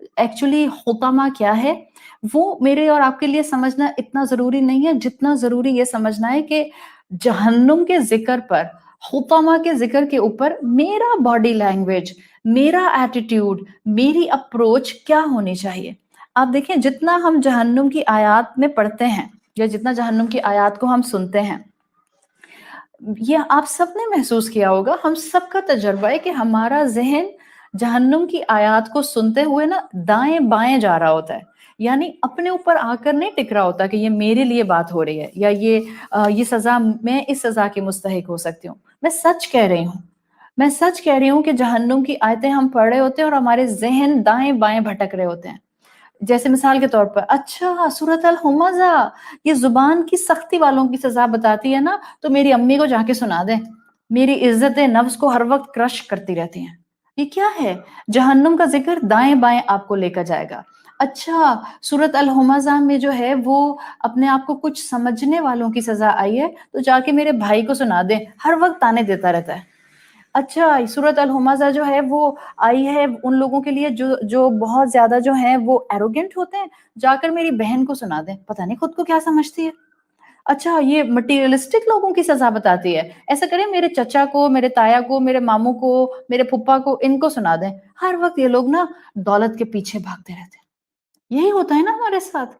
Actually حطمہ کیا ہے وہ میرے اور آپ کے لیے سمجھنا اتنا ضروری نہیں ہے جتنا ضروری یہ سمجھنا ہے کہ جہنم کے ذکر پر، حطمہ کے ذکر کے اوپر میرا باڈی لینگویج، میرا ایٹیٹیوڈ، میری اپروچ کیا ہونی چاہیے. آپ دیکھیں جتنا ہم جہنم کی آیات میں پڑھتے ہیں یا جتنا جہنم کی آیات کو ہم سنتے ہیں، یہ آپ سب نے محسوس کیا ہوگا، ہم سب کا تجربہ ہے کہ ہمارا ذہن جہنم کی آیات کو سنتے ہوئے نا دائیں بائیں جا رہا ہوتا ہے. یعنی اپنے اوپر آ کر نہیں ٹک رہا ہوتا کہ یہ میرے لیے بات ہو رہی ہے یا یہ سزا، میں اس سزا کی مستحق ہو سکتی ہوں. میں سچ کہہ رہی ہوں، میں سچ کہہ رہی ہوں کہ جہنم کی آیتیں ہم پڑھ رہے ہوتے ہیں اور ہمارے ذہن دائیں بائیں بھٹک رہے ہوتے ہیں. جیسے مثال کے طور پر، اچھا سورۃ الہمزہ یہ زبان کی سختی والوں کی سزا بتاتی ہے نا، تو میری امی کو جا کے سنا دیں، میری عزت نفس کو ہر وقت کرش کرتی رہتی ہیں. یہ کیا ہے؟ جہنم کا ذکر دائیں بائیں آپ کو لے کر جائے گا. اچھا سورۃ الہمزہ میں جو ہے وہ اپنے آپ کو کچھ سمجھنے والوں کی سزا آئی ہے، تو جا کے میرے بھائی کو سنا دیں، ہر وقت تانے دیتا رہتا ہے. اچھا سورۃ الہمزہ جو ہے وہ آئی ہے ان لوگوں کے لیے جو بہت زیادہ جو ہیں وہ ایروگنٹ ہوتے ہیں، جا کر میری بہن کو سنا دیں، پتہ نہیں خود کو کیا سمجھتی ہے. اچھا یہ مٹیریلسٹک لوگوں کی سزا بتاتی ہے، ایسا کریں میرے چچا کو، میرے تایا کو، میرے ماموں کو، میرے پھپھا کو، ان کو سنا دیں. ہر وقت یہ لوگ نا دولت کے پیچھے بھاگتے رہتے ہیں. یہی ہوتا ہے نا ہمارے ساتھ.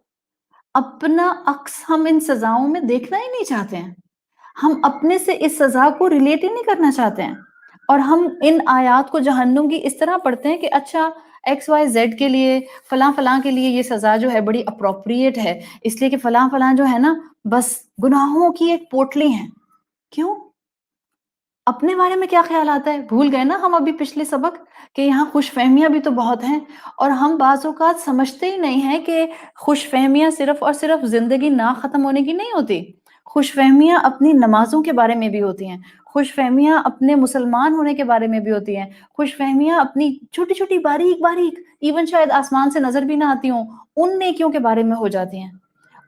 اپنا عکس ہم ان سزاؤں میں دیکھنا ہی نہیں چاہتے ہیں، ہم اپنے سے اس سزا کو ریلیٹ ہی نہیں کرنا چاہتے ہیں، اور ہم ان آیات کو جہنم کی اس طرح پڑھتے ہیں کہ اچھا ایکس وائی زیڈ کے لیے، فلاں فلاں کے لیے یہ سزا جو ہے بڑی اپروپریٹ ہے، اس لیے کہ فلاں فلاں جو ہے نا بس گناہوں کی ایک پوٹلی ہیں. کیوں؟ اپنے بارے میں کیا خیال آتا ہے؟ بھول گئے نا ہم ابھی پچھلے سبق کہ یہاں خوش فہمیاں بھی تو بہت ہیں، اور ہم بعض اوقات سمجھتے ہی نہیں ہیں کہ خوش فہمیاں صرف اور صرف زندگی نہ ختم ہونے کی نہیں ہوتی. خوش فہمیاں اپنی نمازوں کے بارے میں بھی ہوتی ہیں، خوش فہمیاں اپنے مسلمان ہونے کے بارے میں بھی ہوتی ہیں، خوش فہمیاں اپنی چھوٹی چھوٹی باریک باریک ایون شاید آسمان سے نظر بھی نہ آتی ہوں ان نیکیوں کے بارے میں ہو جاتی ہیں.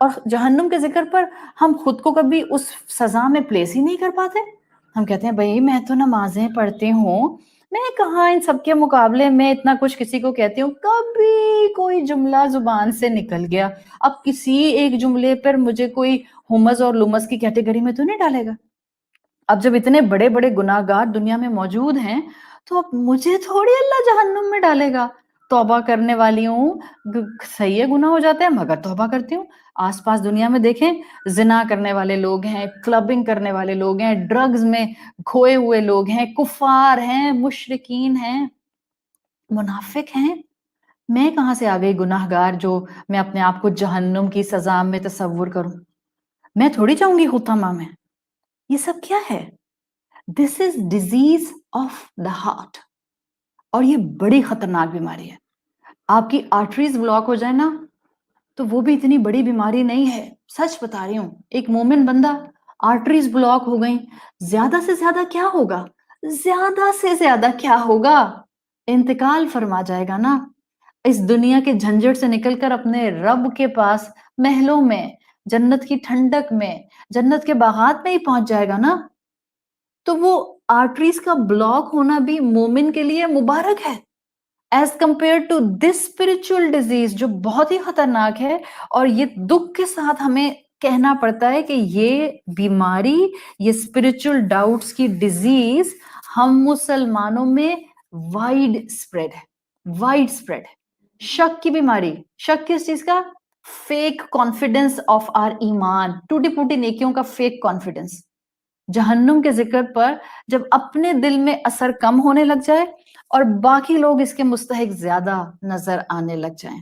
اور جہنم کے ذکر پر ہم خود کو کبھی اس سزا میں پلیس ہی نہیں کر پاتے. ہم کہتے ہیں بھائی میں تو نمازیں پڑھتی ہوں، میں کہاں ان سب کے مقابلے میں اتنا کچھ کسی کو کہتی ہوں. کبھی کوئی جملہ زبان سے نکل گیا، اب کسی ایک جملے پر مجھے کوئی ہمز اور لمز کی کیٹیگری میں تو نہیں ڈالے گا. اب جب اتنے بڑے بڑے گناہ گار دنیا میں موجود ہیں تو اب مجھے تھوڑی اللہ جہنم میں ڈالے گا. توبہ کرنے والی ہوں، صحیح گناہ ہو جاتے ہیں مگر توبہ کرتی ہوں. آس پاس دنیا میں دیکھیں، زنا کرنے والے لوگ ہیں، کلبنگ کرنے والے لوگ ہیں، ڈرگز میں کھوئے ہوئے لوگ ہیں، کفار ہیں، مشرکین ہیں، منافق ہیں. میں کہاں سے آ گئی گناہ گار جو میں اپنے آپ کو جہنم کی سزا میں تصور کروں؟ میں تھوڑی جاؤں گی حطمہ میں. یہ سب کیا ہے؟ دس از ڈیزیز آف دا ہارٹ، اور یہ بڑی خطرناک بیماری ہے. آپ کی آرٹریز بلاک ہو جائے نا تو وہ بھی اتنی بڑی بیماری نہیں ہے، سچ بتا رہی ہوں. ایک مومن بندہ، آرٹریز بلاک ہو گئیں، زیادہ سے زیادہ کیا ہوگا؟ زیادہ سے زیادہ کیا ہوگا؟ انتقال فرما جائے گا نا. اس دنیا کے جھنجٹ سے نکل کر اپنے رب کے پاس محلوں میں، جنت کی ٹھنڈک میں، جنت کے باغات میں ہی پہنچ جائے گا نا. تو وہ آرٹریز کا بلاک ہونا بھی مومن کے لیے مبارک ہے as compared to this spiritual disease جو بہت ہی خطرناک ہے. اور یہ دکھ کے ساتھ ہمیں کہنا پڑتا ہے کہ یہ بیماری، یہ اسپرچل ڈاؤٹس کی ڈیزیز ہم مسلمانوں میں وائڈ اسپریڈ ہے، وائڈ اسپریڈ ہے. شک کی بیماری، شک کس چیز کا؟ فیک کانفیڈنس آف آر ایمان، ٹوٹی پوٹی نیکیوں کا فیک کانفیڈنس. جہنم کے ذکر پر جب اپنے دل میں اثر کم ہونے لگ جائے اور باقی لوگ اس کے مستحق زیادہ نظر آنے لگ جائیں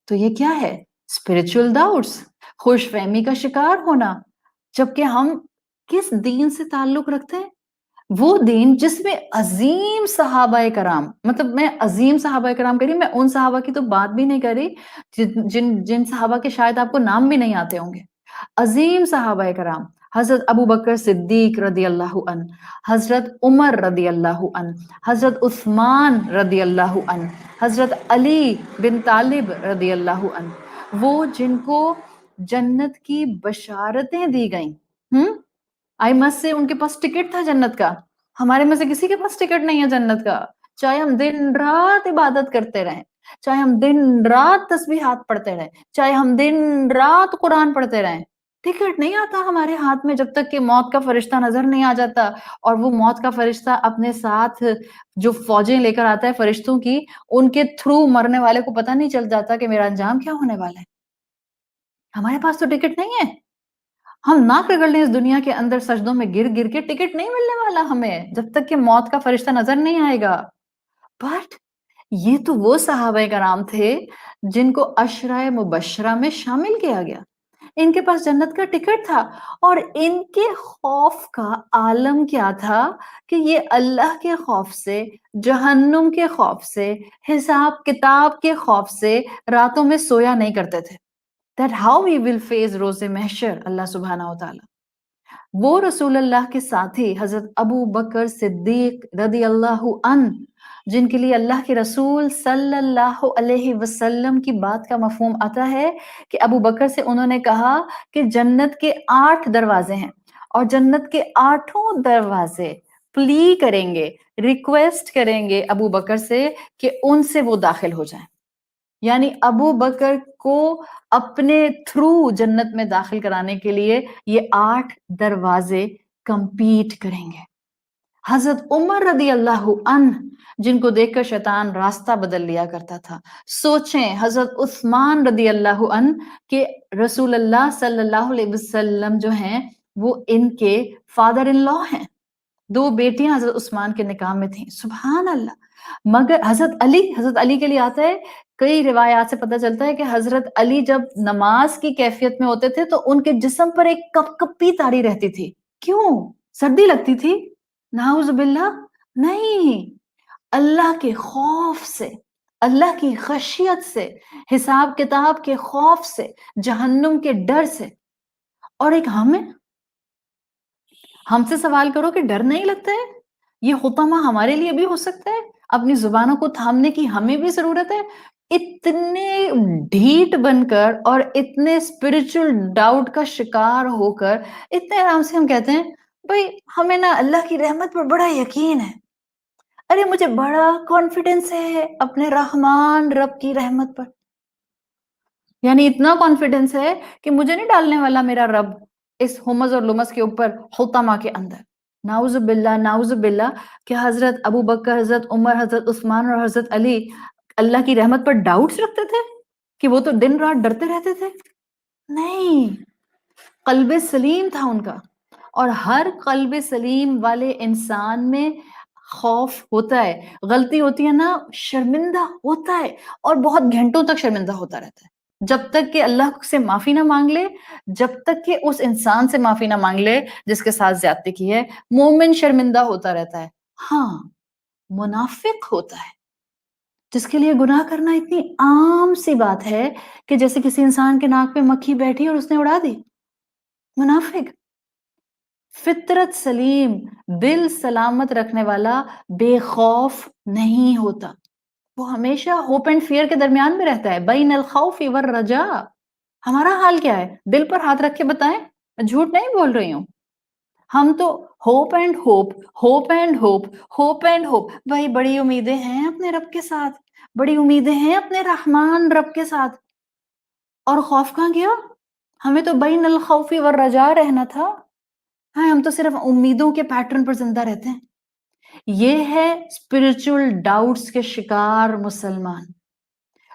تو یہ کیا ہے؟ اسپرچل ڈاؤٹس، خوش فہمی کا شکار ہونا. جبکہ ہم کس دین سے تعلق رکھتے ہیں؟ وہ دین جس میں عظیم صحابہ کرام، مطلب میں عظیم صحابہ کرام کہہ رہی، میں ان صحابہ کی تو بات بھی نہیں کر رہی جن صحابہ کے شاید آپ کو نام بھی نہیں آتے ہوں گے. عظیم صحابہ کرام، حضرت ابو بکر صدیق رضی اللہ عنہ، حضرت عمر رضی اللہ عنہ، حضرت عثمان رضی اللہ عنہ، حضرت علی بن طالب رضی اللہ عنہ، وہ جن کو جنت کی بشارتیں دی گئیں. آئی مسٹ سے ان کے پاس ٹکٹ تھا جنت کا. ہمارے میں سے کسی کے پاس ٹکٹ نہیں ہے جنت کا، چاہے ہم دن رات عبادت کرتے رہیں، چاہے ہم دن رات تسبیحات پڑھتے رہیں، چاہے ہم دن رات قرآن پڑھتے رہیں، ٹکٹ نہیں آتا ہمارے ہاتھ میں جب تک کہ موت کا فرشتہ نظر نہیں آ جاتا. اور وہ موت کا فرشتہ اپنے ساتھ جو فوجیں لے کر آتا ہے فرشتوں کی، ان کے تھرو مرنے والے کو پتہ نہیں چل جاتا کہ میرا انجام کیا ہونے والا ہے. ہمارے پاس تو ٹکٹ نہیں ہے. ہم ناک رگڑ لیں اس دنیا کے اندر سجدوں میں گر گر کے، ٹکٹ نہیں ملنے والا ہمیں جب تک کہ موت کا فرشتہ نظر نہیں آئے گا. بٹ یہ تو وہ صحابہ کرام تھے جن کو عشرہ مبشرہ میں شامل کیا گیا. ان کے پاس جنت کا ٹکٹ تھا، اور ان کے خوف کا عالم کیا تھا کہ یہ اللہ کے خوف سے، جہنم کے خوف سے، حساب کتاب کے خوف سے راتوں میں سویا نہیں کرتے تھے. That how we will face روز محشر. اللہ سبحانہ وتعالی وہ رسول اللہ کے ساتھی حضرت ابو بکر صدیق رضی اللہ عنہ، جن کے لیے اللہ کے رسول صلی اللہ علیہ وسلم کی بات کا مفہوم آتا ہے کہ ابو بکر سے انہوں نے کہا کہ جنت کے 8 دروازے ہیں، اور جنت کے 8 دروازے پلی کریں گے، ریکویسٹ کریں گے ابو بکر سے کہ ان سے وہ داخل ہو جائیں. یعنی ابو بکر کو اپنے تھرو جنت میں داخل کرانے کے لیے یہ 8 دروازے کمپیٹ کریں گے. حضرت عمر رضی اللہ عنہ، جن کو دیکھ کر شیطان راستہ بدل لیا کرتا تھا. سوچیں حضرت عثمان رضی اللہ عنہ کہ رسول اللہ صلی اللہ علیہ وسلم جو ہیں وہ ان کے فادر ان لا ہیں. 2 بیٹیاں حضرت عثمان کے نکاح میں تھیں. سبحان اللہ. مگر حضرت علی کے لیے آتا ہے، کئی روایات سے پتہ چلتا ہے کہ حضرت علی جب نماز کی کیفیت میں ہوتے تھے تو ان کے جسم پر ایک کپ کپی تاری رہتی تھی. کیوں؟ سردی لگتی تھی؟ نعوذ باللہ نہیں، اللہ کے خوف سے، اللہ کی خشیت سے، حساب کتاب کے خوف سے، جہنم کے ڈر سے. اور ایک ہم سے سوال کرو کہ ڈر نہیں لگتا ہے؟ یہ حطمہ ہمارے لیے بھی ہو سکتا ہے. اپنی زبانوں کو تھامنے کی ہمیں بھی ضرورت ہے. اتنے ڈھیٹ بن کر اور اتنے اسپرچل ڈاؤٹ کا شکار ہو کر اتنے آرام سے ہم کہتے ہیں بھائی ہمیں نا اللہ کی رحمت پر بڑا یقین ہے. ارے مجھے بڑا کانفیڈنس ہے اپنے رحمان رب کی رحمت پر. یعنی اتنا کانفیڈنس ہے کہ مجھے نہیں ڈالنے والا میرا رب اس ہمز اور لمز کے اوپر، حطمہ کے اندر. نعوذ باللہ کہ حضرت ابو بکر، حضرت عمر، حضرت عثمان اور حضرت علی اللہ کی رحمت پر ڈاؤٹس رکھتے تھے کہ وہ تو دن رات ڈرتے رہتے تھے. نہیں، قلب سلیم تھا ان کا. اور ہر قلب سلیم والے انسان میں خوف ہوتا ہے، غلطی ہوتی ہے نا، شرمندہ ہوتا ہے، اور بہت گھنٹوں تک شرمندہ ہوتا رہتا ہے جب تک کہ اللہ سے معافی نہ مانگ لے، جب تک کہ اس انسان سے معافی نہ مانگ لے جس کے ساتھ زیادتی کی ہے. مومن شرمندہ ہوتا رہتا ہے. ہاں، منافق ہوتا ہے جس کے لیے گناہ کرنا اتنی عام سی بات ہے کہ جیسے کسی انسان کے ناک پہ مکھی بیٹھی اور اس نے اڑا دی. منافق. فطرت سلیم، دل سلامت رکھنے والا بے خوف نہیں ہوتا. وہ ہمیشہ ہوپ اینڈ فیئر کے درمیان میں رہتا ہے، بین الخوف والرجاء. ہمارا حال کیا ہے؟ دل پر ہاتھ رکھ کے بتائیں، میں جھوٹ نہیں بول رہی ہوں. ہم تو hope and hope, hope and hope, hope and hope. بھائی بڑی امیدیں ہیں اپنے رب کے ساتھ، بڑی امیدیں ہیں اپنے رحمان رب کے ساتھ. اور خوف کہاں گیا؟ ہمیں تو بین الخوف والرجاء رہنا تھا. ہاں، ہم تو صرف امیدوں کے پیٹرن پر زندہ رہتے ہیں. یہ ہے اسپرچل ڈاؤٹس کے شکار مسلمان،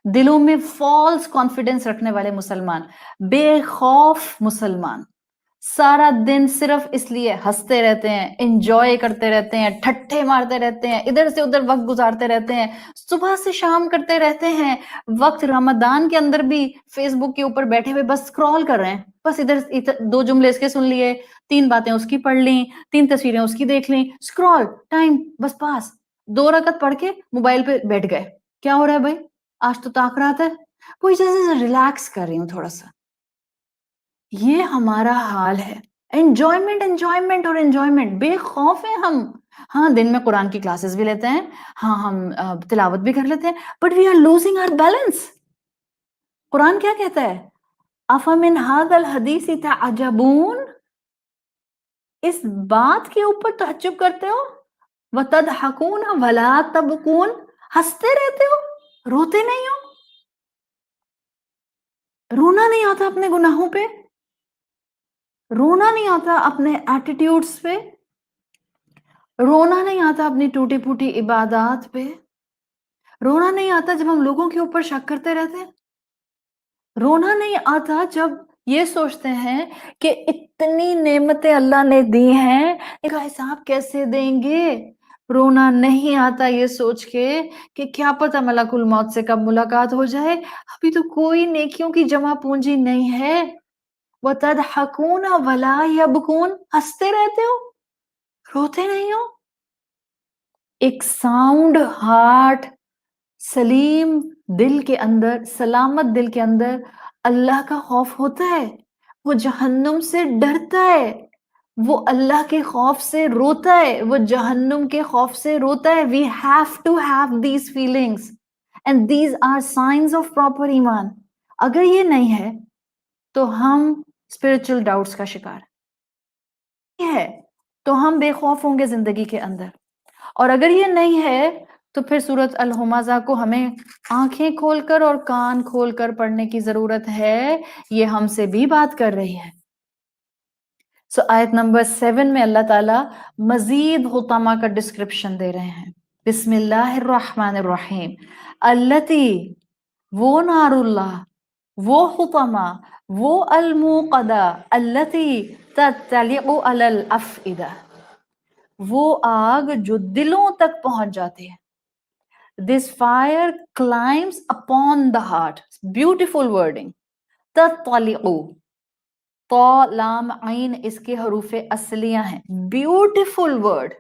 دلوں میں فالس کانفیڈنس رکھنے والے مسلمان، بے خوف مسلمان. سارا دن صرف اس لیے ہنستے رہتے ہیں، انجوائے کرتے رہتے ہیں، ٹھٹھے مارتے رہتے ہیں، ادھر سے ادھر وقت گزارتے رہتے ہیں، صبح سے شام کرتے رہتے ہیں. وقت رمضان کے اندر بھی فیس بک کے اوپر بیٹھے ہوئے بس اسکرول کر رہے ہیں. بس ادھر 2 جملے اس کے سن لیے، 3 باتیں اس کی پڑھ لیں، 3 تصویریں اس کی دیکھ لیں، اسکرول ٹائم بس پاس. 2 رکعت پڑھ کے موبائل پہ بیٹھ گئے. کیا ہو رہا ہے بھائی؟ آج تو تاخرات ہے، کوئی جیسے ریلیکس کر رہی ہوں تھوڑا سا. یہ ہمارا حال ہے. انجوائمنٹ اور انجوائمنٹ. بے خوف ہیں ہم. ہاں، دن میں قرآن کی کلاسز بھی لیتے ہیں، ہاں ہم تلاوت بھی کر لیتے ہیں، but we are losing our balance. Quran کیا کہتا ہے؟ افمن ھذا الحدیث تعجبون. اس بات کے اوپر تعجب کرتے ہو؟ وتضحکون ولا تبکون. ہنستے رہتے ہو روتے نہیں ہو؟ رونا نہیں آتا اپنے گناہوں پہ؟ رونا نہیں آتا اپنے ایٹیٹیوڈز پہ؟ رونا نہیں آتا اپنی ٹوٹی پھوٹی عبادات پہ؟ رونا نہیں آتا جب ہم لوگوں کے اوپر شک کرتے رہتے ہیں؟ رونا نہیں آتا جب یہ سوچتے ہیں کہ اتنی نعمتیں اللہ نے دی ہیں، ان کا حساب کیسے دیں گے؟ رونا نہیں آتا یہ سوچ کے کہ کیا پتہ ملک الموت سے کب ملاقات ہو جائے، ابھی تو کوئی نیکیوں کی جمع پونجی نہیں ہے۔ وَتَضْحَكُونَ وَلَا يَبْكُونَ، ہنستے رہتے ہو، روتے نہیں ہو۔ ایک ساؤنڈ ہارٹ، سلیم دل کے اندر، سلامت دل کے اندر اللہ کا خوف ہوتا ہے، وہ جہنم سے ڈرتا ہے، وہ اللہ کے خوف سے روتا ہے، وہ جہنم کے خوف سے روتا ہے۔ We have to have these feelings and these are signs of proper ایمان۔ اگر یہ نہیں ہے تو ہم spiritual doubts کا شکار ہے، تو ہم بے خوف ہوں گے زندگی کے اندر، اور اگر یہ نہیں ہے تو پھر سورۃ الہمزہ کو ہمیں آنکھیں کھول کر اور کان کھول کر پڑھنے کی ضرورت ہے، یہ ہم سے بھی بات کر رہی ہے۔ سو آیت نمبر 7 میں اللہ تعالیٰ مزید حطمہ کا ڈسکرپشن دے رہے ہیں۔ بسم اللہ الرحمن الرحیم، التی، وہ نار اللہ، وہ حطمہ، وہ الموقدہ، التی تطلع علی الافئدہ، وہ آگ جو دلوں تک پہنچ جاتی ہے۔ This fire climbs upon the heart. Beautiful wording. تطلع، تو لام عین اس کے حروف اصلیہ ہیں۔ Beautiful word.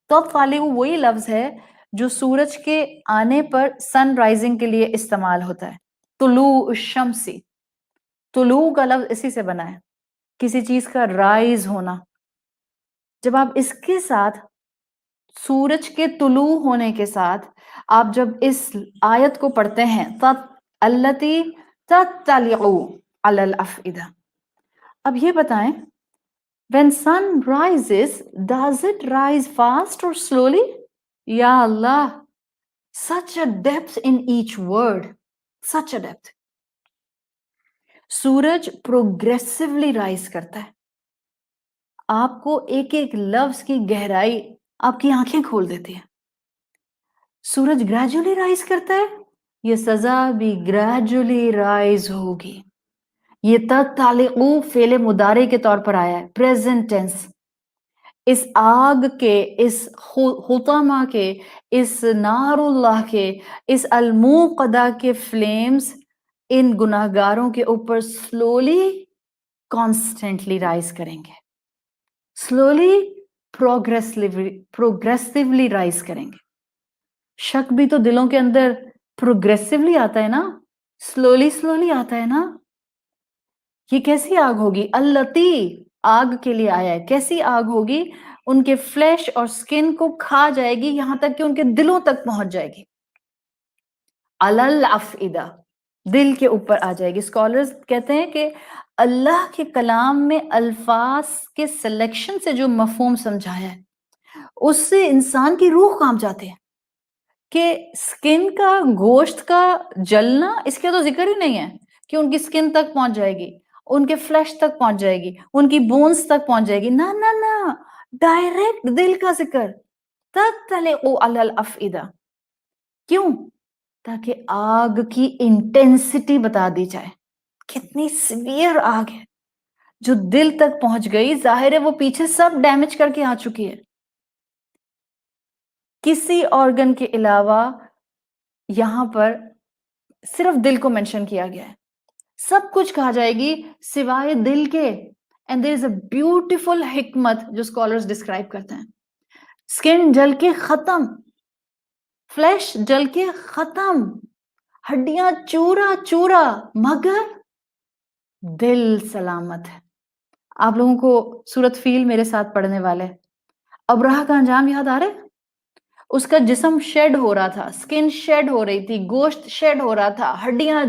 تطلع وہی لفظ ہے جو سورج کے آنے پر سن رائزنگ کے لیے استعمال ہوتا ہے۔ طلوع الشمسی، طلوع کا لفظ اسی سے بنا ہے، کسی چیز کا رائز ہونا۔ جب آپ اس کے ساتھ سورج کے طلوع ہونے کے ساتھ آپ جب اس آیت کو پڑھتے ہیں التی تطلع علی الافئدہ، اب یہ بتائیں when sun rises does it rise fast or slowly؟ یا اللہ، such a depth in each word، such a depth۔ سورج پروگریسولی رائز کرتا ہے، آپ کو ایک ایک لفظ کی گہرائی آپ کی آنکھیں کھول دیتی ہے۔ سورج گریجولی رائز کرتا ہے، یہ سزا بھی گریجولی رائز ہوگی۔ یہ تطلع فعل مضارع کے طور پر آیا ہے، پریزنٹ ٹینس۔ اس آگ کے، اس حطمہ کے، اس نار اللہ کے، اس الموقدہ کے فلیمز ان گناہگاروں کے اوپر سلولی، کانسٹنٹلی رائز کریں گے، سلولی، پروگریسولی رائز کریں گے۔ شک بھی تو دلوں کے اندر پروگریسولی آتا ہے نا، سلولی سلولی آتا ہے نا۔ یہ کیسی آگ ہوگی؟ التی، آگ کے لیے آیا ہے، کیسی آگ ہوگی؟ ان کے فلیش اور سکن کو کھا جائے گی، یہاں تک کہ ان کے دلوں تک پہنچ جائے گی۔ علی الافئدہ، دل کے اوپر آ جائے گی۔ اسکالرز کہتے ہیں کہ اللہ کے کلام میں الفاظ کے سلیکشن سے جو مفہوم سمجھایا ہے اس سے انسان کی روح کانپ جاتے ہیں، کہ سکن کا، گوشت کا جلنا، اس کے تو ذکر ہی نہیں ہے کہ ان کی سکن تک پہنچ جائے گی، ان کے فلیش تک پہنچ جائے گی، ان کی بونز تک پہنچ جائے گی، نہ نہ نہ، ڈائریکٹ دل کا ذکر۔ تطلع علی الافئدہ، کیوں؟ تاکہ آگ کی انٹینسٹی بتا دی جائے، کتنی سیویئر آگ ہے جو دل تک پہنچ گئی۔ ظاہر ہے وہ پیچھے سب ڈیمیج کر کے آ چکی ہے، کسی آرگن کے علاوہ یہاں پر صرف دل کو منشن کیا گیا ہے، سب کچھ کہا جائے گی سوائے دل کے۔ And there is a beautiful حکمت جو اسکالرز ڈسکرائب کرتے ہیں، سکن جل کے ختم، فلیش جل کے ختم، ہڈیاں چورا چورا، مگر دل سلامت ہے۔ آپ لوگوں کو سورۃ فیل میرے ساتھ پڑھنے والے، ابرہہ کا انجام یاد آ رہا ہے؟ اس کا جسم شیڈ ہو رہا تھا، سکن شیڈ ہو رہی تھی، گوشت شیڈ ہو رہا تھا، ہڈیاں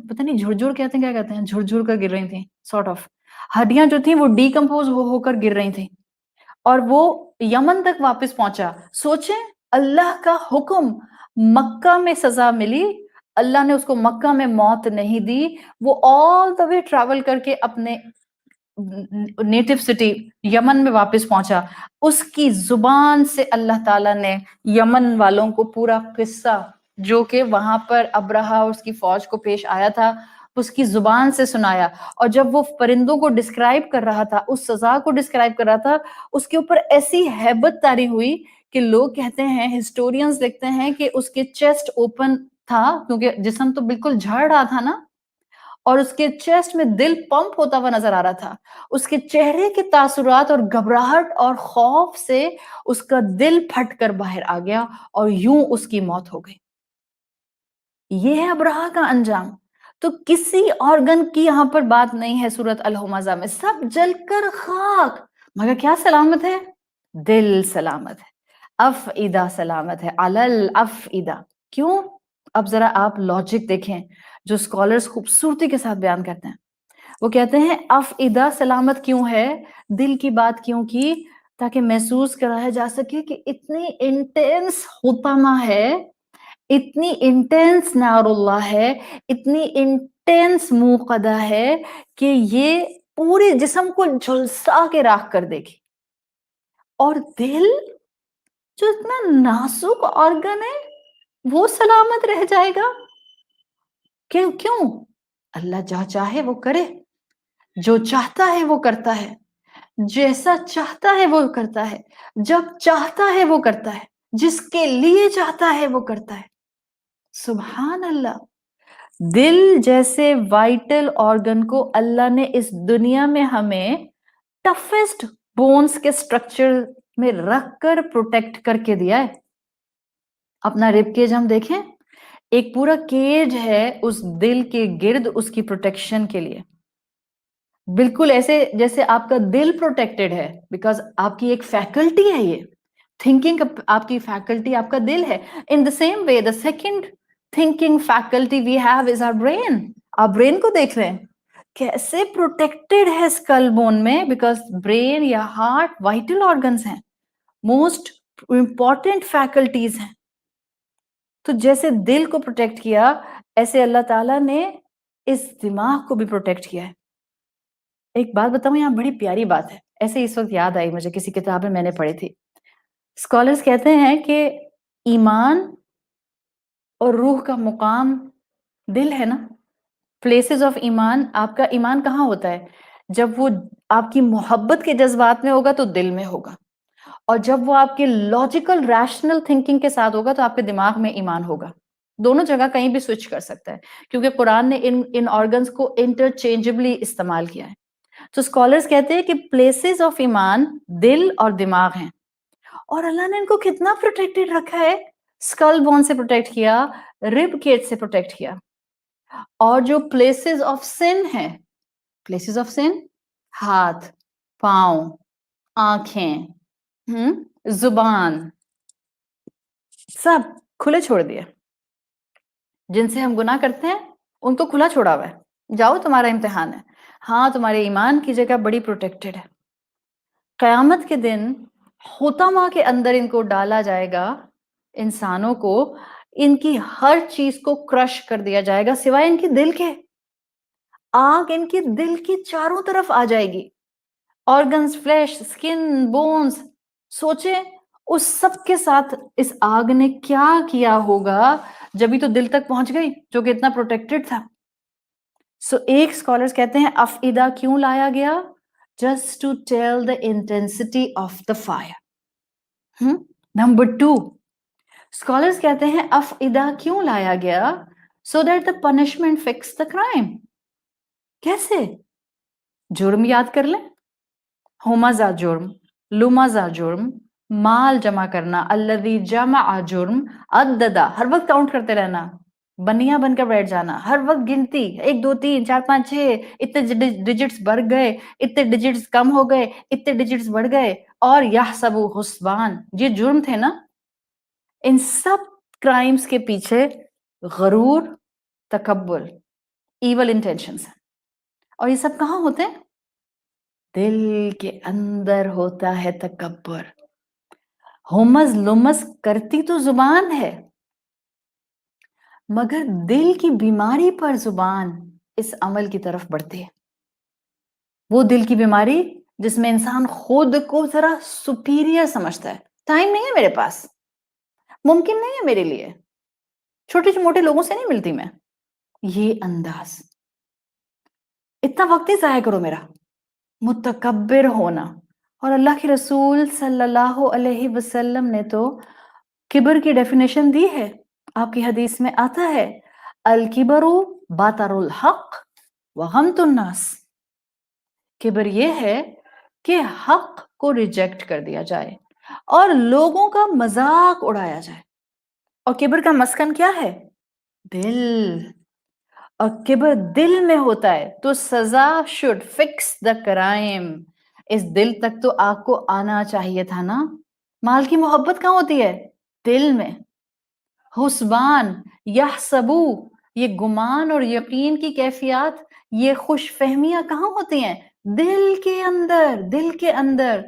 پتہ نہیں جھڑ کہتے ہیں، کیا کہتے ہیں، جھڑ کر گر رہی تھیں، سارٹ آف ہڈیاں جو تھیں وہ ڈیکمپوز ہو کر گر رہی تھیں، اور وہ یمن تک واپس پہنچا۔ سوچیں اللہ کا حکم، مکہ میں سزا ملی، اللہ نے اس کو مکہ میں موت نہیں دی، وہ آل دا وے ٹریول کر کے اپنے نیٹو سٹی یمن میں واپس پہنچا. اس کی زبان سے اللہ تعالیٰ نے یمن والوں کو پورا قصہ جو کہ وہاں پر ابرہہ اور اس کی فوج کو پیش آیا تھا اس کی زبان سے سنایا. اور جب وہ پرندوں کو ڈسکرائب کر رہا تھا، اس سزا کو ڈسکرائب کر رہا تھا، اس کے اوپر ایسی ہیبت طاری ہوئی کہ لوگ کہتے ہیں، ہسٹورینز لکھتے ہیں کہ اس کے چیسٹ اوپن تھا کیونکہ جسم تو بالکل جھڑ رہا تھا نا، اور اس کے چیسٹ میں دل پمپ ہوتا ہوا نظر آ رہا تھا. اس کے چہرے کے تاثرات اور گھبراہٹ اور خوف سے اس کا دل پھٹ کر باہر آ گیا اور یوں اس کی موت ہو گئی. یہ ہے ابرہہ کا انجام. تو کسی آرگن کی یہاں پر بات نہیں ہے سورت الہمزہ میں، سب جل کر خاک، مگر کیا سلامت ہے؟ دل سلامت ہے، افئدہ سلامت ہے، علل افئدہ. کیوں؟ اب ذرا آپ لاجک دیکھیں جو اسکالرز خوبصورتی کے ساتھ بیان کرتے ہیں. وہ کہتے ہیں افئدہ سلامت کیوں ہے، دل کی بات کیوں کی؟ تاکہ محسوس کرایا جا سکے کہ اتنی انٹینس حطمہ ہے، اتنی انٹینس نار اللہ ہے، اتنی انٹینس موقدہ ہے کہ یہ پورے جسم کو جھلسا کے راکھ کر دے گی. اور دل جو اتنا نازک آرگن ہے وہ سلامت رہ جائے گا. کیوں؟ اللہ جہاں چاہے وہ کرے، جو چاہتا ہے وہ کرتا ہے، جیسا چاہتا ہے وہ کرتا ہے، جب چاہتا ہے وہ کرتا ہے، جس کے لیے چاہتا ہے وہ کرتا ہے. سبحان اللہ. دل جیسے وائٹل آرگن کو اللہ نے اس دنیا میں ہمیں ٹفسٹ بونز کے سٹرکچر میں رکھ کر پروٹیکٹ کر کے دیا ہے. اپنا رب کیج ہم دیکھیں، ایک پورا کیج ہے اس دل کے گرد اس کی پروٹیکشن کے لیے، بالکل ایسے جیسے آپ کا دل پروٹیکٹڈ ہے، بیکاز آپ کی ایک فیکلٹی ہے، یہ تھنکنگ آپ کی فیکلٹی آپ کا دل ہے. In the same way the second thinking faculty we have is our brain. آپ برین کو دیکھ رہے ہیں کیسے پروٹیکٹڈ ہے اسکل بون میں، بیکاز برین یا ہارٹ وائٹل آرگنز ہیں، موسٹ امپورٹنٹ فیکلٹیز ہیں. تو جیسے دل کو پروٹیکٹ کیا، ایسے اللہ تعالیٰ نے اس دماغ کو بھی پروٹیکٹ کیا ہے. ایک بات بتاؤں، یہاں بڑی پیاری بات ہے، ایسے اس وقت یاد آئی مجھے، کسی کتاب میں نے پڑھی تھی. اسکالرز کہتے ہیں کہ ایمان اور روح کا مقام دل ہے نا. پلیسز آف ایمان، آپ کا ایمان کہاں ہوتا ہے؟ جب وہ آپ کی محبت کے جذبات میں ہوگا تو دل میں ہوگا، اور جب وہ آپ کے لاجیکل ریشنل تھنکنگ کے ساتھ ہوگا تو آپ کے دماغ میں ایمان ہوگا. دونوں جگہ کہیں بھی سوئچ کر سکتا ہے، کیونکہ قرآن نے ان آرگنز کو انٹرچینجبلی استعمال کیا ہے. تو اسکالرز کہتے ہیں کہ پلیسز آف ایمان دل اور دماغ ہیں، اور اللہ نے ان کو کتنا پروٹیکٹڈ رکھا ہے. اسکل بون سے پروٹیکٹ کیا، رب کیج سے پروٹیکٹ کیا. اور جو پلیسز آف سن ہیں، پلیسز آف سن، ہاتھ، پاؤں، آنکھیں، زبان، سب کھلے چھوڑ دیے. جن سے ہم گناہ کرتے ہیں ان کو کھلا چھوڑا ہوا ہے، جاؤ تمہارا امتحان ہے. ہاں تمہارے ایمان کی جگہ بڑی پروٹیکٹڈ ہے. قیامت کے دن حطمہ کے اندر ان کو ڈالا جائے گا، انسانوں کو ان کی ہر چیز کو کرش کر دیا جائے گا سوائے ان کی دل کے. آگ ان کی دل کی چاروں طرف آ جائے گی، آرگنز، فلیش، سکن، بونز. سوچیں اس سب کے ساتھ اس آگ نے کیا کیا ہوگا، جبھی تو دل تک پہنچ گئی جو کہ اتنا پروٹیکٹڈ تھا. سو ایک اسکالرز کہتے ہیں افئدہ کیوں لایا گیا؟ Just to tell the intensity of the fire. Number 2، scholars کہتے ہیں افئدہ کیوں لایا گیا؟ So that the punishment fix the crime. کیسے؟ جرم یاد کر لیں، ہمزہ جرم، لمزہ جرم، مال جمع کرنا، الذی جمع جرم، عددہ ہر وقت کاؤنٹ کرتے رہنا، بنیا بن کر بیٹھ جانا، ہر وقت گنتی، 1 2 3 4 5 6، اتنے ڈیجٹس بڑھ گئے، اتنے ڈیجٹس کم ہو گئے، اتنے ڈیجٹس بڑھ گئے، اور یحسب حسبان، یہ جرم تھے نا. ان سب کرائمز کے پیچھے غرور، تکبر، ایول انٹینشنز ہیں. اور یہ سب کہاں ہوتے ہیں؟ دل کے اندر ہوتا ہے تکبر. ہمز لمز کرتی تو زبان ہے، مگر دل کی بیماری پر زبان اس عمل کی طرف بڑھتی ہے. وہ دل کی بیماری جس میں انسان خود کو ذرا سپیریئر سمجھتا ہے. ٹائم نہیں ہے میرے پاس, ممکن نہیں ہے میرے لیے, چھوٹے موٹے لوگوں سے نہیں ملتی میں. یہ انداز, اتنا وقت ہی ضائع کرو میرا. متکبر ہونا. اور اللہ کے رسول صلی اللہ علیہ وسلم نے تو کبر کی ڈیفینیشن دی ہے. آپ کی حدیث میں آتا ہے, الکبر بطر الحق وغمط الناس. کبر یہ ہے کہ حق کو ریجیکٹ کر دیا جائے اور لوگوں کا مذاق اڑایا جائے. اور کبر کا مسکن کیا ہے؟ دل. اور کبر دل میں ہوتا ہے تو سزا should fix the crime. اس دل تک تو آپ کو آنا چاہیے تھا نا. مال کی محبت کہاں ہوتی ہے؟ دل میں. حسبان, یحسبو, یہ گمان اور یقین کی کیفیات, یہ خوش فہمیاں کہاں ہوتی ہیں؟ دل کے اندر. دل کے اندر.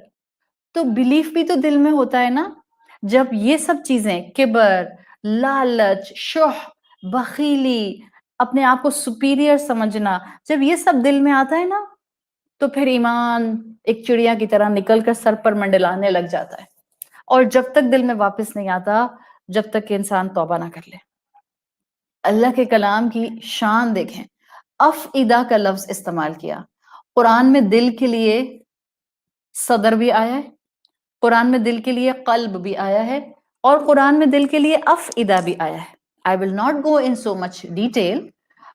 تو بلیف بھی تو دل میں ہوتا ہے نا. جب یہ سب چیزیں, کبر, لالچ, شح, بخیلی, اپنے آپ کو سپیریئر سمجھنا, جب یہ سب دل میں آتا ہے نا, تو پھر ایمان ایک چڑیا کی طرح نکل کر سر پر منڈلانے لگ جاتا ہے. اور جب تک دل میں واپس نہیں آتا, جب تک کہ انسان توبہ نہ کر لے. اللہ کے کلام کی شان دیکھیں, افئدہ کا لفظ استعمال کیا. قرآن میں دل کے لیے صدر بھی آیا ہے, قرآن میں دل کے لیے قلب بھی آیا ہے, اور قرآن میں دل کے لیے افئدہ بھی آیا ہے. I will not go in so much detail,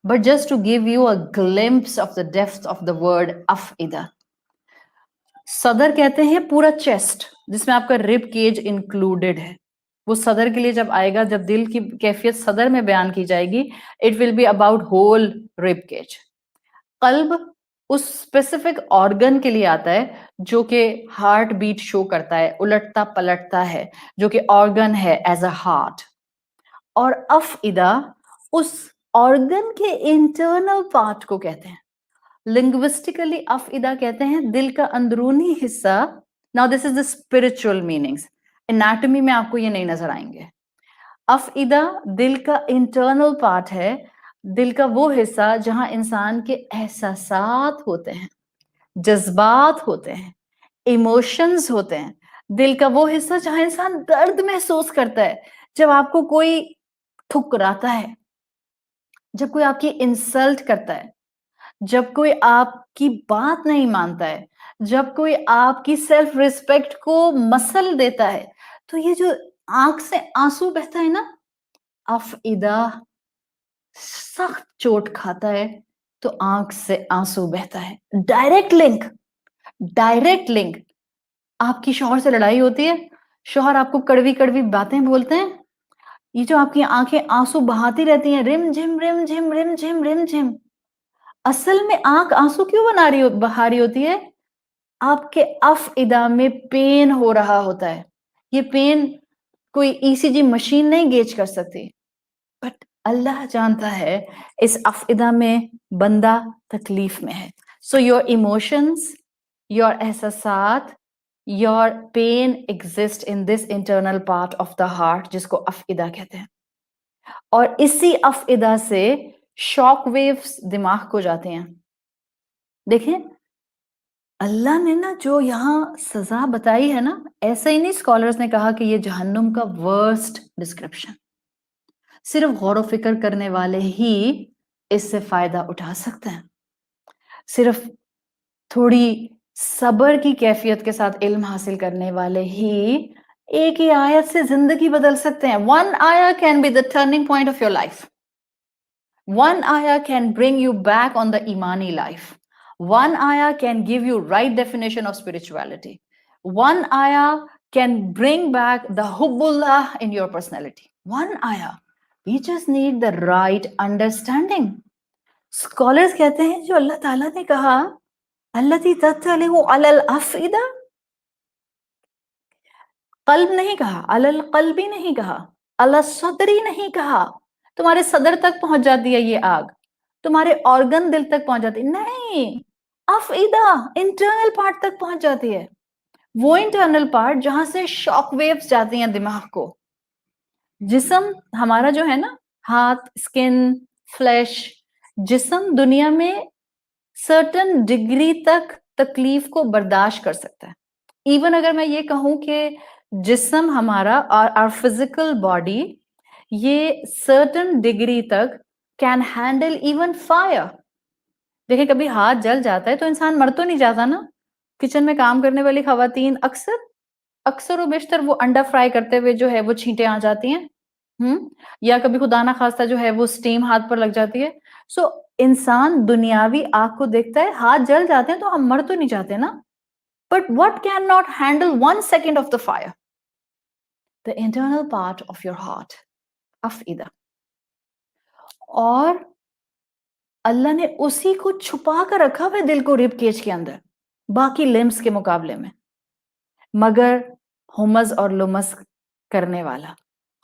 but just to give you a glimpse of the depth of the word افئدہ. صدر کہتے ہیں پورا چیسٹ جس میں آپ کا رب کیج انکلوڈیڈ ہے. وہ صدر کے لیے جب آئے گا, جب دل کی کیفیت صدر میں بیان کی جائے گی, it will be about whole rib cage. قلب اس اسپیسیفک آرگن کے لیے آتا ہے جو کہ ہارٹ بیٹ شو کرتا ہے, الٹتا پلٹتا ہے, جو کہ آرگن ہے ایز اے ہارٹ. اور افئدہ اس آرگن کے انٹرنل پارٹ کو کہتے ہیں. لنگوسٹیکلی افئدہ کہتے ہیں دل کا اندرونی حصہ. Now this is the spiritual meanings. Anatomy میں آپ کو یہ نہیں نظر آئیں گے. افئدہ دل کا انٹرنل پارٹ ہے, دل کا وہ حصہ جہاں انسان کے احساسات ہوتے ہیں, جذبات ہوتے ہیں, ایموشنز ہوتے ہیں. دل کا وہ حصہ جہاں انسان درد محسوس کرتا ہے, جب آپ کو کوئی ٹھکراتا ہے, جب کوئی آپ کی انسلٹ کرتا ہے, جب کوئی آپ کی بات نہیں مانتا ہے, جب کوئی آپ کی سیلف ریسپیکٹ کو مسل دیتا ہے. تو یہ جو آنکھ سے آنسو بہتا ہے نا, افئدہ سخت چوٹ کھاتا ہے تو آنکھ سے آنسو بہتا ہے. Direct link, direct link. آپ کی شوہر سے لڑائی ہوتی ہے, شوہر آپ کو کڑوی کڑوی باتیں بولتے ہیں, یہ جو آپ کی آنکھیں آنسو بہاتی رہتی ہیں, رم جھم رم جھم رم جھم رم جھم, اصل میں آنکھ آنسو کیوں بہا رہی ہوتی ہے؟ آپ کے افئدہ میں پین ہو رہا ہوتا ہے. یہ پین کوئی ای سی جی مشین نہیں گیج کر سکتی, بٹ اللہ جانتا ہے اس افئدہ میں بندہ تکلیف میں ہے. سو یور ایموشنز, یور احساسات, your pain exist in this internal part of the heart جس کو افئدہ کہتے ہیں. اور اسی افئدہ سے شاک ویوز دماغ کو جاتے ہیں. دیکھیں اللہ نے نا جو یہاں سزا بتائی ہے نا, ایسا ہی نہیں اسکالرز نے کہا کہ یہ جہنم کا ورسٹ ڈسکرپشن. صرف غور و فکر کرنے والے ہی اس سے فائدہ اٹھا سکتے ہیں. صرف تھوڑی صبر کی کیفیت کے ساتھ علم حاصل کرنے والے ہی ایک ہی آیت سے زندگی بدل سکتے ہیں. One ayah can be the turning point of your life. One ayah can bring you back on the imani life. One ayah can give you right definition of spirituality. One ayah can bring back the hubbullah in your personality. One ayah. We just need the right understanding. Scholars کہتے ہیں جو اللہ تعالیٰ نے کہا الَّتِي تَطَّلِعُ عَلَى الْأَفْئِدَةِ, قلب نہیں کہا, علی القلب نہیں کہا, علی الصدری نہیں کہا. تمہارے صدر تک پہنچ جاتی ہے یہ آگ, تمہارے آرگن دل تک پہنچ جاتی نہیں, افئدہ انٹرنل پارٹ تک پہنچ جاتی ہے. وہ انٹرنل پارٹ جہاں سے شاک ویوز جاتی ہیں دماغ کو. جسم ہمارا جو ہے نا, ہاتھ, skin, flesh, جسم دنیا میں certain degree تک تکلیف کو برداشت کر سکتا ہے. ایون اگر میں یہ کہوں کہ جسم ہمارا our physical body یہ certain degree تک can handle even fire. دیکھیں کبھی ہاتھ جل جاتا ہے تو انسان مر تو نہیں جاتا نا. کچن میں کام کرنے والی خواتین اکثر و بیشتر وہ انڈا فرائی کرتے ہوئے جو ہے وہ چھینٹیں آ جاتی ہیں, یا کبھی خدا نہ خواستہ جو ہے وہ اسٹیم ہاتھ پر لگ جاتی ہے. سو انسان دنیاوی آنکھ کو دیکھتا ہے, ہاتھ جل جاتے ہیں تو ہم مر تو نہیں جاتے نا. But what cannot handle 1 second of the fire? The internal part of your heart, افئدہ. اور اللہ نے اسی کو چھپا کر رکھا ہوا دل کو رب کیج کے اندر باقی لمس کے مقابلے میں. مگر ہمز اور لمس کرنے والا,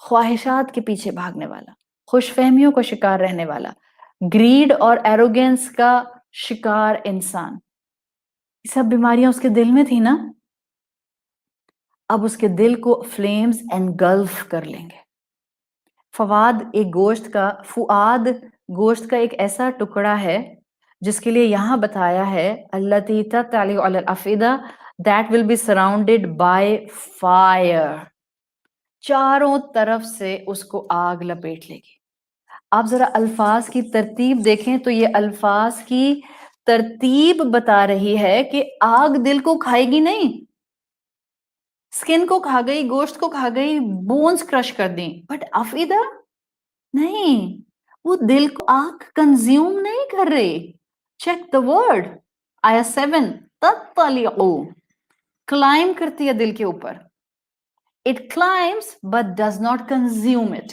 خواہشات کے پیچھے بھاگنے والا, خوش فہمیوں کا شکار رہنے والا, گریڈ اور ایروگینس کا شکار انسان, یہ سب بیماریاں اس کے دل میں تھی نا. اب اس کے دل کو فلیمز انگلف کر لیں گے. فواد گوشت کا ایک ایسا ٹکڑا ہے جس کے لیے یہاں بتایا ہے التی تطلع علی الافئدہ that will be surrounded by fire. چاروں طرف سے اس کو آگ لپیٹ لے گی. آپ ذرا الفاظ کی ترتیب دیکھیں تو یہ الفاظ کی ترتیب بتا رہی ہے کہ آگ دل کو کھائے گی نہیں. سکن کو کھا گئی, گوشت کو کھا گئی, بونز کرش کر دیں, بٹ افئدہ نہیں, وہ دل کو آگ کنزیوم نہیں کر رہی. چیک دا ورڈ, آیا 7 تطلع, کلائم کرتی ہے دل کے اوپر. It climbs but does not consume it.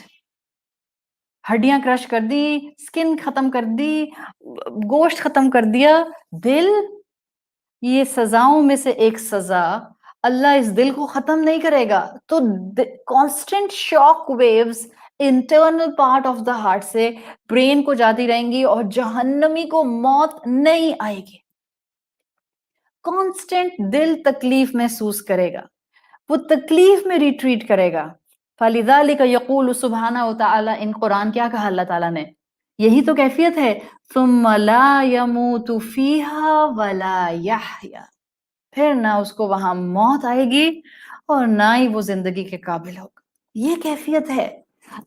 ہڈیاں کرش کر دی, سکن ختم کر دی, گوشت ختم کر دیا, دل, یہ سزاؤں میں سے ایک سزا, اللہ اس دل کو ختم نہیں کرے گا. تو constant shock waves internal part of the heart سے برین کو جاتی رہیں گی اور جہنمی کو موت نہیں آئے گی. کانسٹنٹ دل تکلیف محسوس کرے گا, وہ تکلیف میں ریٹریٹ کرے گا. فَلِذَلِكَ يَقُولُ سُبْحَانَهُ وَتَعَالَى, ان قرآن کیا کہا اللہ تعالیٰ نے, یہی تو کیفیت ہے. ثُمَّ لَا يَمُوتُ فِيهَا وَلَا يَحْيَا, پھر نہ اس کو وہاں موت آئے گی اور نہ ہی وہ زندگی کے قابل ہوگا. یہ کیفیت ہے.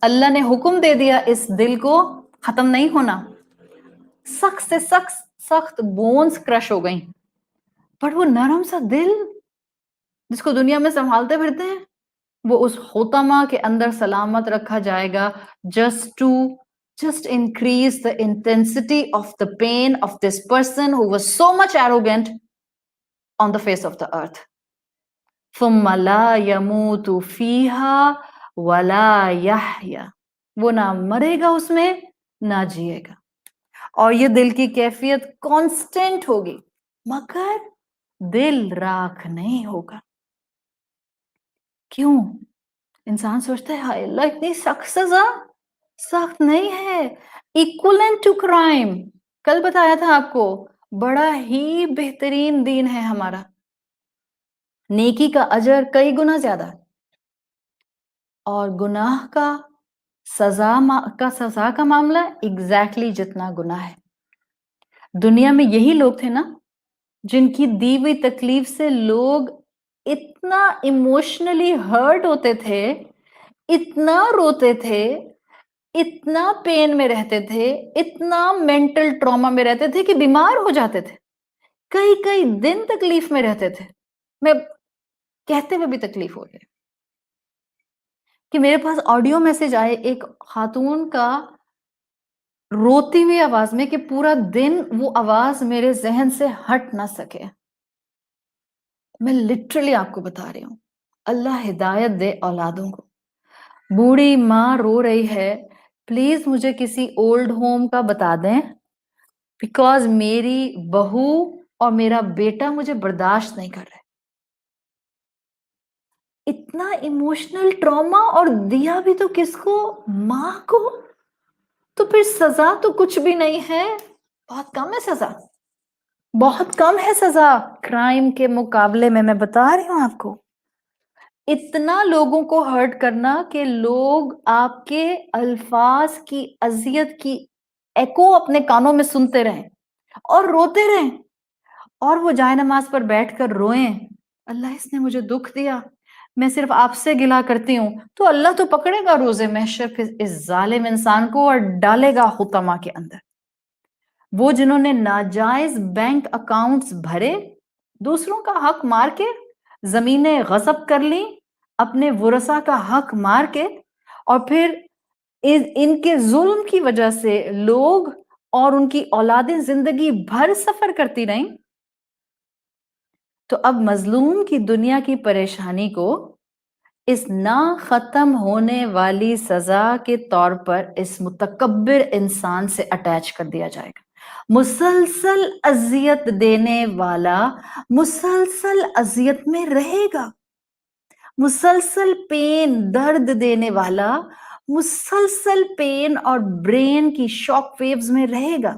اللہ نے حکم دے دیا اس دل کو ختم نہیں ہونا. سخت سے سخت بونز کرش ہو گئیں, بٹ وہ نرم سا دل جس کو دنیا میں سنبھالتے پھرتے ہیں, وہ اس حطمہ کے اندر سلامت رکھا جائے گا. just increase the intensity of the pain of this person who was so much arrogant on the face of the earth. ثم لا يموت فيها ولا يحيا, وہ نہ مرے گا اس میں نہ جیے گا. اور یہ دل کی کیفیت کانسٹنٹ ہوگی, مگر دل راکھ نہیں ہوگا. کیوں؟ انسان سوچتا ہے ہائے اللہ اتنی سخت سزا, سخت نہیں ہے, equivalent to crime. کل بتایا تھا آپ کو, بڑا ہی بہترین دین ہے ہمارا, نیکی کا اجر کئی گنا زیادہ, اور گناہ کا سزا کا معاملہ ایگزیکٹلی جتنا گناہ ہے. دنیا میں یہی لوگ تھے نا جن کی دی ہوئی تکلیف سے لوگ اتنا ایموشنلی ہرٹ ہوتے تھے, اتنا روتے تھے, اتنا پین میں رہتے تھے, اتنا مینٹل ٹراما میں رہتے تھے کہ بیمار ہو جاتے تھے, کئی دن تکلیف میں رہتے تھے. میں کہتے ہوئے بھی تکلیف ہو گئی کہ میرے پاس آڈیو میسج آئے ایک خاتون کا روتی ہوئی آواز میں کہ پورا دن وہ آواز میرے ذہن سے ہٹ نہ سکے. میں لٹرلی آپ کو بتا رہی ہوں, اللہ ہدایت دے اولادوں کو. بوڑھی ماں رو رہی ہے, پلیز مجھے کسی اولڈ ہوم کا بتا دیں, بیکاز میری بہو اور میرا بیٹا مجھے برداشت نہیں کر رہے. اتنا ایموشنل ٹراما, اور دیا بھی تو کس کو؟ ماں کو. تو پھر سزا تو کچھ بھی نہیں ہے, بہت کم ہے سزا, بہت کم ہے سزا کرائم کے مقابلے میں. میں بتا رہی ہوں آپ کو, اتنا لوگوں کو ہرٹ کرنا کہ لوگ آپ کے الفاظ کی اذیت کی ایکو اپنے کانوں میں سنتے رہیں اور روتے رہیں، اور وہ جائے نماز پر بیٹھ کر روئیں، اللہ اس نے مجھے دکھ دیا، میں صرف آپ سے گلا کرتی ہوں، تو اللہ تو پکڑے گا روز محشر کے اس ظالم انسان کو اور ڈالے گا حطمہ کے اندر۔ وہ جنہوں نے ناجائز بینک اکاؤنٹس بھرے، دوسروں کا حق مار کے، زمینیں غصب کر لی، اپنے ورثہ کا حق مار کے، اور پھر ان کے ظلم کی وجہ سے لوگ اور ان کی اولادیں زندگی بھر سفر کرتی رہیں، تو اب مظلوم کی دنیا کی پریشانی کو اس نہ ختم ہونے والی سزا کے طور پر اس متکبر انسان سے اٹیچ کر دیا جائے گا۔ مسلسل اذیت دینے والا مسلسل اذیت میں رہے گا، مسلسل پین، درد دینے والا مسلسل پین اور برین کی شاک ویوز میں رہے گا۔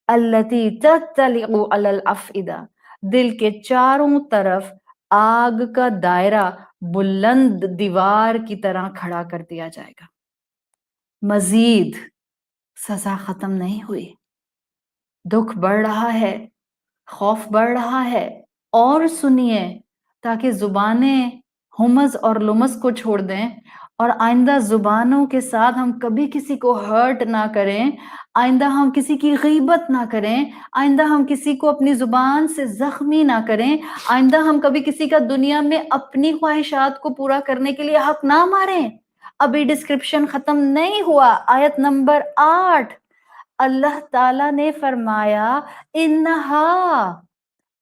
التی تطلع علی الافئدہ، دل کے چاروں طرف آگ کا دائرہ بلند دیوار کی طرح کھڑا کر دیا جائے گا۔ مزید سزا ختم نہیں ہوئی، دکھ بڑھ رہا ہے، خوف بڑھ رہا ہے، اور سنیے تاکہ زبانیں ہمز اور لمز کو چھوڑ دیں اور آئندہ زبانوں کے ساتھ ہم کبھی کسی کو ہرٹ نہ کریں، آئندہ ہم کسی کی غیبت نہ کریں، آئندہ ہم کسی کو اپنی زبان سے زخمی نہ کریں، آئندہ ہم کبھی کسی کا دنیا میں اپنی خواہشات کو پورا کرنے کے لیے حق نہ ماریں۔ ابھی ڈسکرپشن ختم نہیں ہوا، آیت نمبر 8 اللہ تعالیٰ نے فرمایا انہا،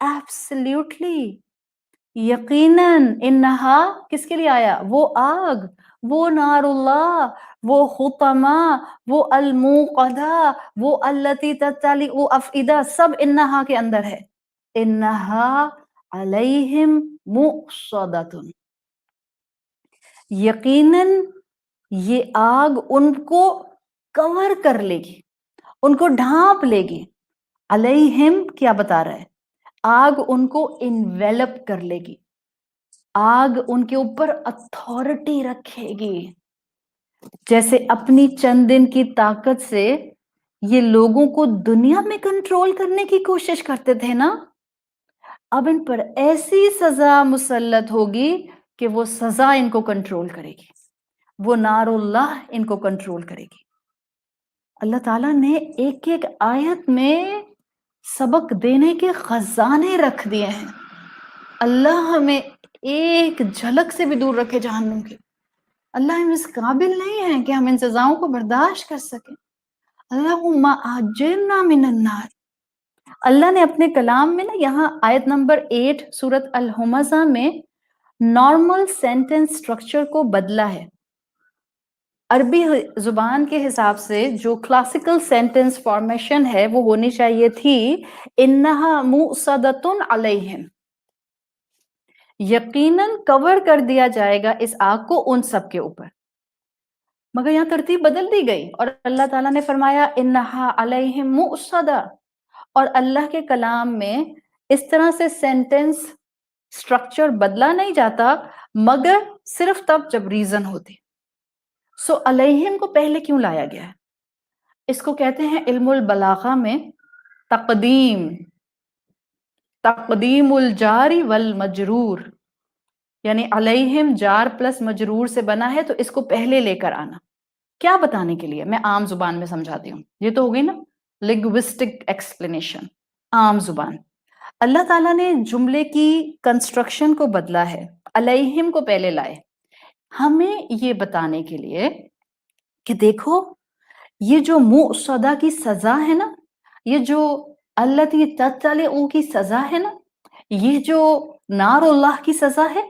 ایبسلیوٹلی، یقیناً، انہا کس کے لیے آیا؟ وہ آگ، وہ نار اللہ، وہ حطمہ، وہ الموقدہ، وہ التی تطلع افئدہ، سب انہا کے اندر ہے۔ انہا علیہم مؤصدۃ، یقیناً یہ آگ ان کو کور کر لے گی، ان کو ڈھانپ لے گی۔ علیہم کیا بتا رہا ہے؟ آگ ان کو انویلپ کر لے گی، آگ ان کے اوپر اتھارٹی رکھے گی۔ جیسے اپنی چند دن کی طاقت سے یہ لوگوں کو دنیا میں کنٹرول کرنے کی کوشش کرتے تھے نا، اب ان پر ایسی سزا مسلط ہوگی کہ وہ سزا ان کو کنٹرول کرے گی، وہ نار اللہ ان کو کنٹرول کرے گی۔ اللہ تعالیٰ نے ایک ایک آیت میں سبق دینے کے خزانے رکھ دیے ہیں۔ اللہ ہمیں ایک جھلک سے بھی دور رکھے جہنم کے۔ اللہ ہم اس قابل نہیں ہیں کہ ہم ان سزاؤں کو برداشت کر سکیں۔ اللہم اجرنا من النار۔ اللہ نے اپنے کلام میں نا یہاں آیت نمبر 8 سورت الہمزہ میں نارمل سینٹنس سٹرکچر کو بدلا ہے۔ عربی زبان کے حساب سے جو کلاسیکل سینٹنس فارمیشن ہے وہ ہونی چاہیے تھی انہا مؤصدۃ علیہم، یقیناً کور کر دیا جائے گا اس آگ کو ان سب کے اوپر، مگر یہاں ترتیب بدل دی گئی اور اللہ تعالیٰ نے فرمایا انہا علیہم مؤصدہ۔ اور اللہ کے کلام میں اس طرح سے سینٹنس سٹرکچر بدلا نہیں جاتا مگر صرف تب جب ریزن ہوتی۔ سو علیہم کو پہلے کیوں لایا گیا ہے؟ اس کو کہتے ہیں علم البلاغہ میں تقدیم الجاری والمجرور، یعنی علیہم جار پلس مجرور سے بنا ہے تو اس کو پہلے لے کر آنا۔ کیا بتانے کے لیے؟ میں عام زبان میں سمجھاتی ہوں، یہ تو ہوگی نا لنگوسٹک ایکسپلینیشن، عام زبان۔ اللہ تعالیٰ نے جملے کی کنسٹرکشن کو بدلا ہے، علیہم کو پہلے لائے ہمیں یہ بتانے کے لیے کہ دیکھو یہ جو مؤصدہ کی سزا ہے نا، یہ جو التی تطلع کی سزا ہے نا، یہ جو نار اللہ کی سزا ہے،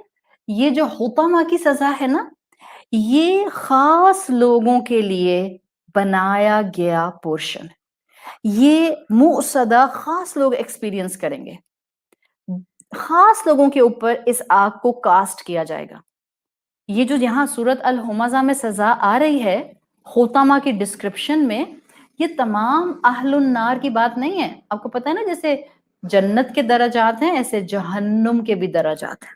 یہ جو حطمہ کی سزا ہے نا، یہ خاص لوگوں کے لیے بنایا گیا پورشن، یہ مؤصدہ خاص لوگ ایکسپیرینس کریں گے، خاص لوگوں کے اوپر اس آگ کو کاسٹ کیا جائے گا۔ یہ جو یہاں سورت الہمزہ میں سزا آ رہی ہے حطمہ کی ڈسکرپشن میں، یہ تمام اہل النار کی بات نہیں ہے۔ آپ کو پتہ ہے نا جیسے جنت کے درجات ہیں ایسے جہنم کے بھی درجات ہیں۔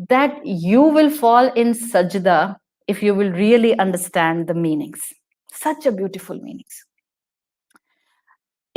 that you will fall in sajda if you will really understand the meanings. Such a beautiful meanings.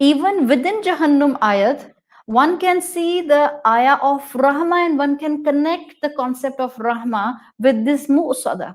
Even within Jahannam ayat, one can see the ayah of Rahma and one can connect the concept of Rahma with this Musada.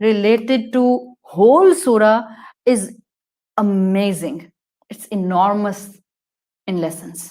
related to whole surah is amazing. It's enormous in lessons.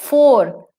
4,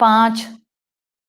5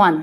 1,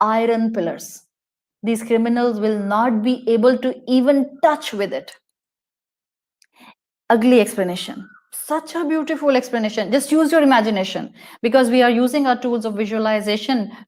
iron pillars. These criminals will not be able to even touch with it. Ugly explanation. Such a beautiful explanation. Just use your imagination, because we are using our tools of visualization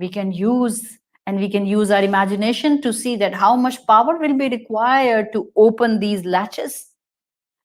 We can use our imagination to see that how much power will be required to open these latches.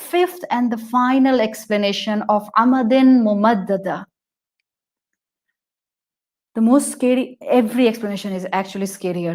Fifth and the final explanation of Amadin Mumaddada. The most scary, every explanation is actually scarier.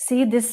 See, this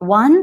1,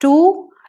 2,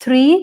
3,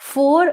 4,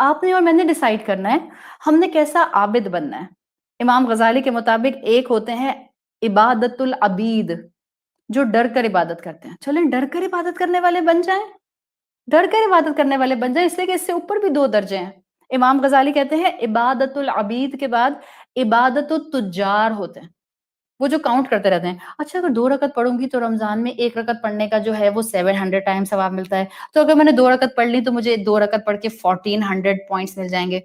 آپ نے اور میں نے decide کرنا ہے ہم نے کیسا عابد بننا ہے. امام غزالی کے مطابق ایک ہوتے ہیں عبادت العبید جو ڈر کر عبادت کرتے ہیں. چلیں ڈر کر عبادت کرنے والے بن جائیں, ڈر کر عبادت کرنے والے بن جائیں, اس لیے کہ اس سے اوپر بھی 2 درجے ہیں. امام غزالی کہتے ہیں عبادت العبید کے بعد عبادت التجار ہوتے ہیں, وہ جو کاؤنٹ کرتے رہتے ہیں. اچھا اگر 2 رکعت پڑھوں گی تو رمضان میں 1 رکعت پڑھنے کا جو ہے وہ 700 ٹائم ثواب ملتا ہے, تو اگر میں نے 2 رکعت پڑھ لی تو مجھے 2 رکعت پڑھ کے 1400 پوائنٹس مل جائیں گے.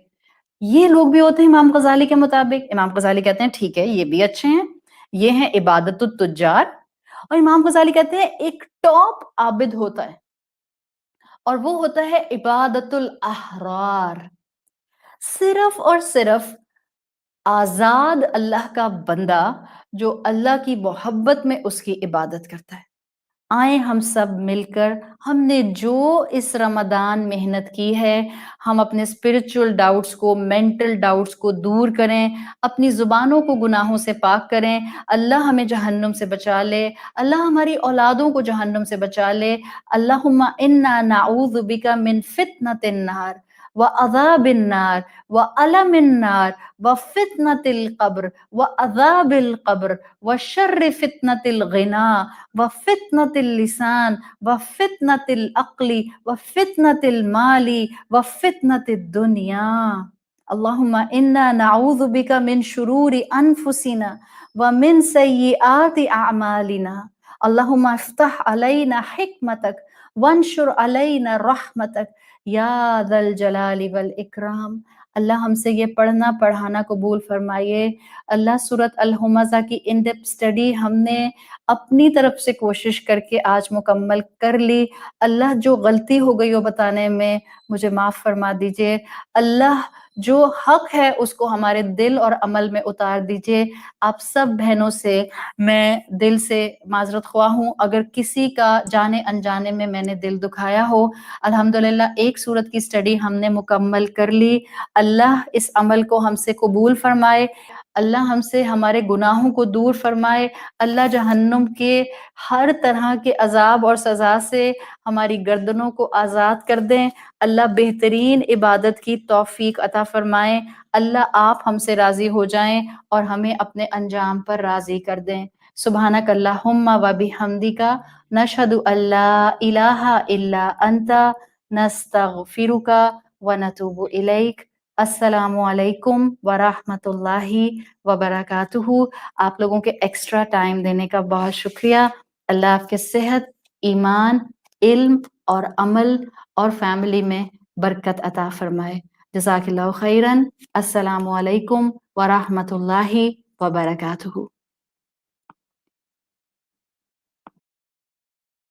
یہ لوگ بھی ہوتے ہیں امام غزالی کے مطابق. امام غزالی کہتے ہیں ٹھیک ہے یہ بھی اچھے ہیں, یہ ہیں عبادت التجار. اور امام غزالی کہتے ہیں ایک ٹاپ عابد ہوتا ہے اور وہ ہوتا ہے عبادت الاحرار, صرف اور صرف آزاد اللہ کا بندہ جو اللہ کی محبت میں اس کی عبادت کرتا ہے. آئیں ہم سب مل کر, ہم نے جو اس رمضان محنت کی ہے, ہم اپنے اسپرچل ڈاؤٹس کو, مینٹل ڈاؤٹس کو دور کریں, اپنی زبانوں کو گناہوں سے پاک کریں. اللہ ہمیں جہنم سے بچا لے, اللہ ہماری اولادوں کو جہنم سے بچا لے. اللہم انا نعوذ بک من فتنۃ النار وعذاب النار وعلم النار وفتنۃ القبر وعذاب القبر وشر فتنۃ الغنا وفتنۃ اللسان وفتنۃ العقل وفتنۃ المال وفتنۃ الدنیا. اللہم انا نعوذ بک من شرور انفسنا ومن سیئات اعمالنا. اللہم افتح علینا حکمتک وانشر علینا رحمتک یا ذا الجلال والاکرام. اللہ ہم سے یہ پڑھنا پڑھانا قبول فرمائیے. اللہ سورۃ الہمزہ کی ان ڈیپتھ اسٹڈی ہم نے اپنی طرف سے کوشش کر کے آج مکمل کر لی. اللہ جو غلطی ہو گئی ہو بتانے میں مجھے معاف فرما دیجئے. اللہ جو حق ہے اس کو ہمارے دل اور عمل میں اتار دیجئے. آپ سب بہنوں سے میں دل سے معذرت خواہ ہوں اگر کسی کا جانے انجانے میں نے دل دکھایا ہو. الحمدللہ ایک سورت کی اسٹڈی ہم نے مکمل کر لی. اللہ اس عمل کو ہم سے قبول فرمائے, اللہ ہم سے ہمارے گناہوں کو دور فرمائے. اللہ جہنم کے ہر طرح کے عذاب اور سزا سے ہماری گردنوں کو آزاد کر دیں. اللہ بہترین عبادت کی توفیق عطا فرمائیں. اللہ آپ ہم سے راضی ہو جائیں اور ہمیں اپنے انجام پر راضی کر دیں. سبحانک اللہم و بحمدک نشہد ان لا الہ الا انت نستغفرک و نتوب الیک. السلام علیکم ورحمۃ اللہ وبرکاتہ. آپ لوگوں کے ایکسٹرا ٹائم دینے کا بہت شکریہ. اللہ آپ کے صحت, ایمان, علم اور عمل اور فیملی میں برکت عطا فرمائے. جزاک اللہ خیرن. السلام علیکم ورحمۃ اللہ وبرکاتہ.